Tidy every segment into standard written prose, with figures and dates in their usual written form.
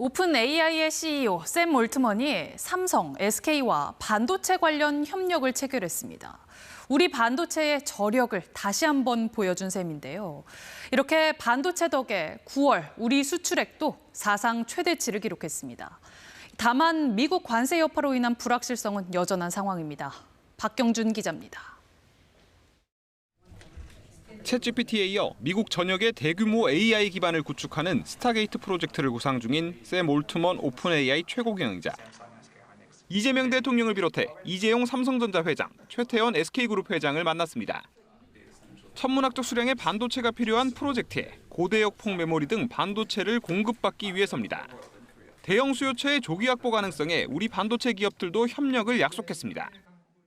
오픈 AI의 CEO 샘 올트먼이 삼성, SK와 반도체 관련 협력을 체결했습니다. 우리 반도체의 저력을 다시 한번 보여준 셈인데요. 이렇게 반도체 덕에 9월 우리 수출액도 사상 최대치를 기록했습니다. 다만 미국 관세 여파로 인한 불확실성은 여전한 상황입니다. 박경준 기자입니다. 챗GPT에 이어 미국 전역의 대규모 AI 기반을 구축하는 스타게이트 프로젝트를 구상 중인 샘 올트먼 오픈 AI 최고 경영자. 이재명 대통령을 비롯해 이재용 삼성전자 회장, 최태원 SK그룹 회장을 만났습니다. 천문학적 수량의 반도체가 필요한 프로젝트에 고대역폭 메모리 등 반도체를 공급받기 위해서입니다. 대형 수요처의 조기 확보 가능성에 우리 반도체 기업들도 협력을 약속했습니다.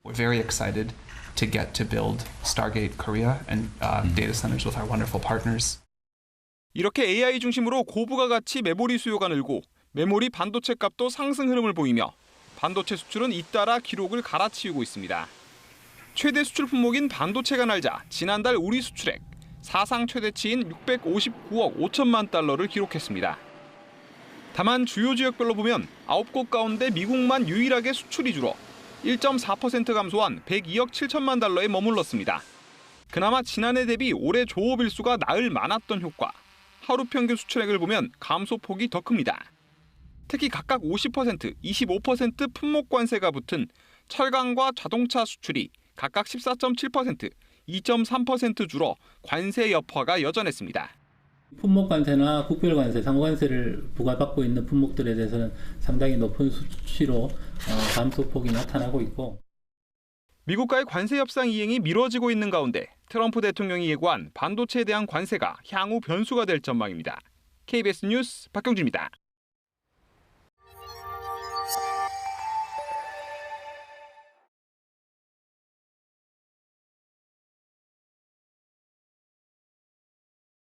We're very excited to get to build Stargate Korea and data centers with our wonderful partners. 이렇게 AI 중심으로 고부가 가치 메모리 수요가 늘고 메모리 반도체 값도 상승 흐름을 보이며 반도체 수출은 잇따라 기록을 갈아치우고 있습니다. 최대 수출 품목인 반도체가 날자 지난달 우리 수출액 사상 최대치인 659억 5천만 달러를 기록했습니다. 다만 주요 지역별로 보면 9곳 가운데 미국만 유일하게 수출이 줄어 1.4% 감소한 102억 7천만 달러에 머물렀습니다. 그나마 지난해 대비 올해 조업 일수가 나을 많았던 효과. 하루 평균 수출액을 보면 감소폭이 더 큽니다. 특히 각각 50%, 25% 품목 관세가 붙은 철강과 자동차 수출이 각각 14.7%, 2.3% 줄어 관세 여파가 여전했습니다. 품목 관세나 국별 관세, 상관세를 부과받고 있는 품목들에 대해서는 상당히 높은 수치로 감소폭이 나타나고 있고. 미국과의 관세 협상 이행이 미뤄지고 있는 가운데 트럼프 대통령이 예고한 반도체에 대한 관세가 향후 변수가 될 전망입니다. KBS 뉴스 박경준입니다.